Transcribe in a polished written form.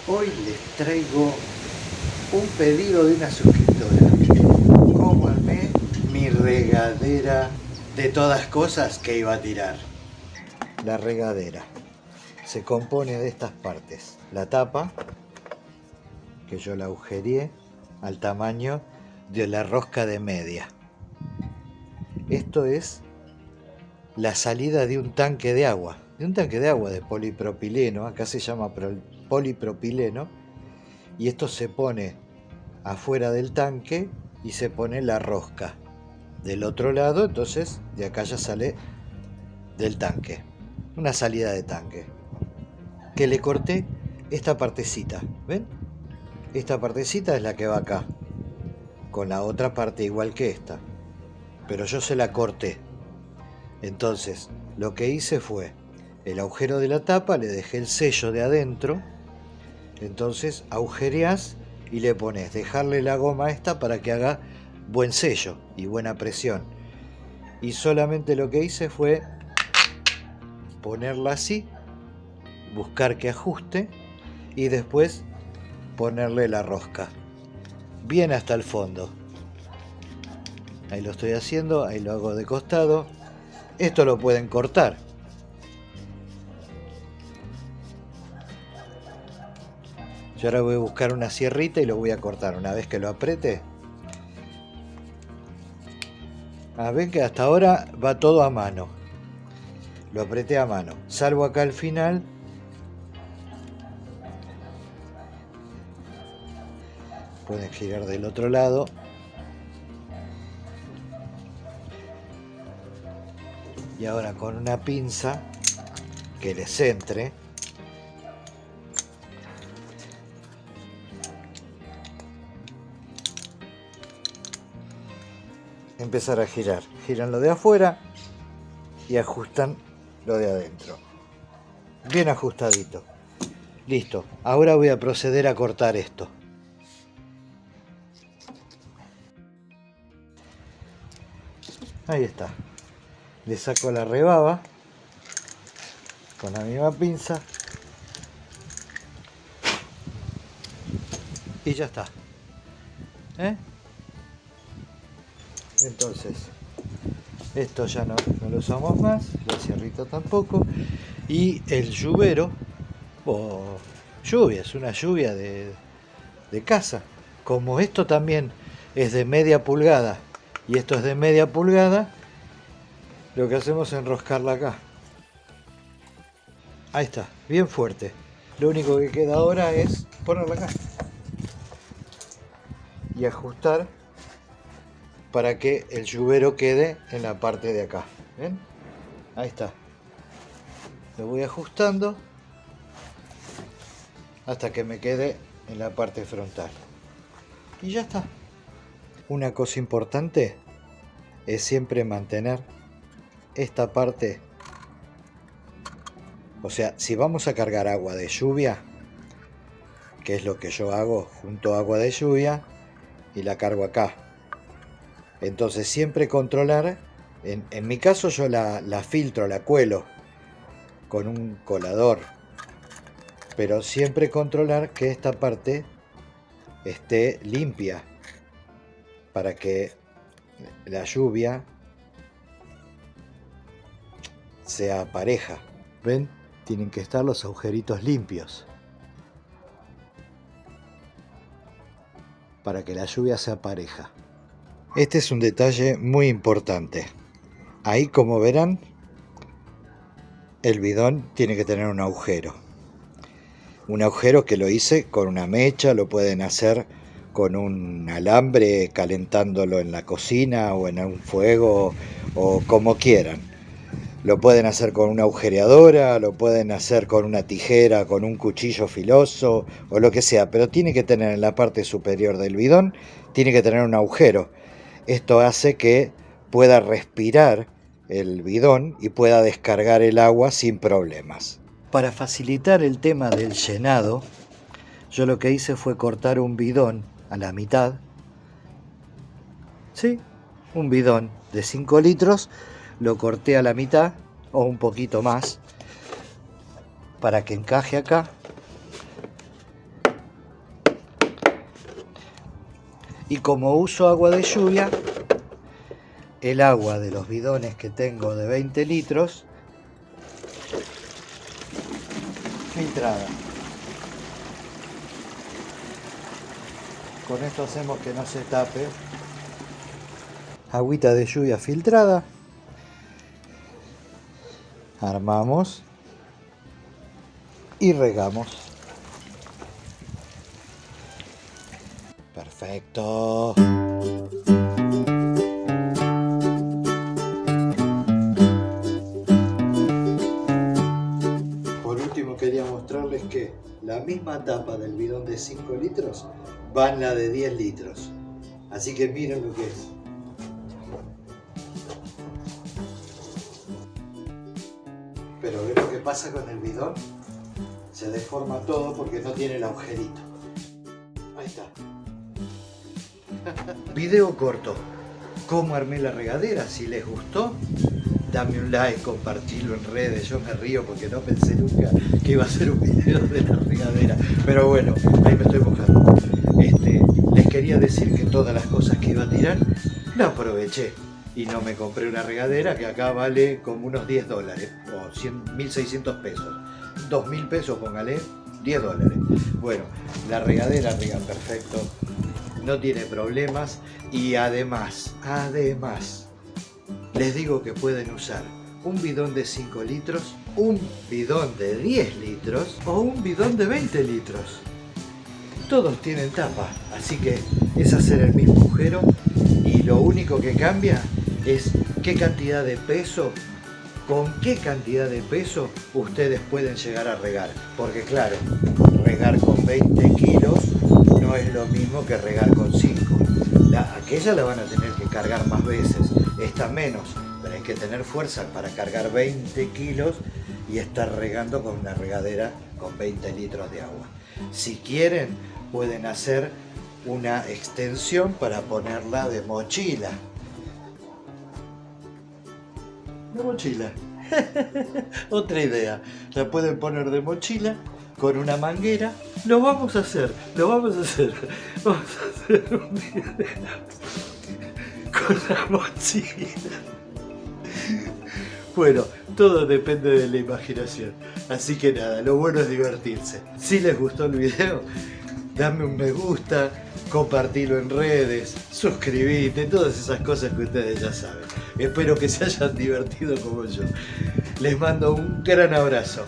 Hoy les traigo un pedido de una suscriptora. Cómo armé mi regadera de todas cosas que iba a tirar. La regadera se compone de estas partes. La tapa, que yo la agujereé al tamaño de la rosca de media. Esto es la salida de un tanque de agua. De polipropileno, acá se llama polipropileno, y esto se pone afuera del tanque y se pone la rosca del otro lado, entonces de acá ya sale del tanque, una salida de tanque, que le corté esta partecita, ¿ven? Esta partecita es la que va acá, con la otra parte igual que esta, pero yo se la corté. Entonces lo que hice fue el agujero de la tapa, le dejé el sello de adentro, entonces agujereás y le pones, dejarle la goma esta para que haga buen sello y buena presión. Y solamente lo que hice fue ponerla así, buscar que ajuste y después ponerle la rosca bien hasta el fondo. Ahí lo estoy haciendo, ahí lo hago de costado. Esto lo pueden cortar. Yo ahora voy a buscar una sierrita y lo voy a cortar. Una vez que lo apriete, ven que hasta ahora va todo a mano. Lo apreté a mano, salvo acá al final. Pueden girar del otro lado. Y ahora con una pinza que les entre, empezar a girar. Giran lo de afuera y ajustan lo de adentro. Bien ajustadito. Listo. Ahora voy a proceder a cortar esto. Ahí está. Le saco la rebaba con la misma pinza y ya está. Entonces, esto ya no lo usamos más, la sierrita tampoco, y el lluvero, lluvia, es una lluvia de casa. Como esto también es de media pulgada y esto es de media pulgada, lo que hacemos es enroscarla acá. Ahí está, bien fuerte. Lo único que queda ahora es ponerla acá y ajustar para que el lluvero quede en la parte de acá. ¿Ven? Ahí está. Lo voy ajustando hasta que me quede en la parte frontal. Y ya está. Una cosa importante es siempre mantener esta parte. O sea, si vamos a cargar agua de lluvia, que es lo que yo hago, junto agua de lluvia y la cargo acá. Entonces siempre controlar, en mi caso yo la filtro, la cuelo con un colador, pero siempre controlar que esta parte esté limpia para que la lluvia sea pareja. ¿Ven? Tienen que estar los agujeritos limpios para que la lluvia sea pareja. Este es un detalle muy importante. Ahí, como verán, el bidón tiene que tener un agujero. Un agujero que lo hice con una mecha, lo pueden hacer con un alambre calentándolo en la cocina o en un fuego o como quieran. Lo pueden hacer con una agujereadora, lo pueden hacer con una tijera, con un cuchillo filoso o lo que sea, pero tiene que tener en la parte superior del bidón, tiene que tener un agujero. Esto hace que pueda respirar el bidón y pueda descargar el agua sin problemas. Para facilitar el tema del llenado, yo lo que hice fue cortar un bidón a la mitad. ¿Sí? Un bidón de 5 litros, lo corté a la mitad o un poquito más para que encaje acá. Y como uso agua de lluvia, el agua de los bidones que tengo de 20 litros, filtrada. Con esto hacemos que no se tape. Agüita de lluvia filtrada. Armamos y regamos. Perfecto. Por último quería mostrarles que la misma tapa del bidón de 5 litros va en la de 10 litros. Así que miren lo que es. Pero ¿ven lo que pasa con el bidón? Se deforma todo porque no tiene el agujerito. Ahí está. Video corto. ¿Cómo armé la regadera? Si les gustó, dame un like, compartilo en redes. Yo me río porque no pensé nunca que iba a hacer un video de la regadera. Pero bueno, ahí me estoy mojando. Les quería decir que todas las cosas que iba a tirar, la aproveché. Y no me compré una regadera que acá vale como unos 10 dólares o 1.600 pesos. 2.000 pesos, póngale, 10 dólares. Bueno, la regadera riega perfecto, no tiene problemas y además, les digo que pueden usar un bidón de 5 litros, un bidón de 10 litros o un bidón de 20 litros. Todos tienen tapa, así que es hacer el mismo agujero y lo único que cambia es qué cantidad de peso, con qué cantidad de peso ustedes pueden llegar a regar. Porque claro, regar con 20 kilos no es lo mismo que regar con 5. Aquella la van a tener que cargar más veces, esta menos, pero hay que tener fuerza para cargar 20 kilos y estar regando con una regadera con 20 litros de agua. Si quieren, pueden hacer una extensión para ponerla de mochila. De mochila. Otra idea. La pueden poner de mochila con una manguera. Lo vamos a hacer. Vamos a hacer un video con la mochila. Bueno, todo depende de la imaginación. Así que nada, lo bueno es divertirse. Si les gustó el video, dame un me gusta, compartilo en redes, suscribite, todas esas cosas que ustedes ya saben. Espero que se hayan divertido como yo. Les mando un gran abrazo.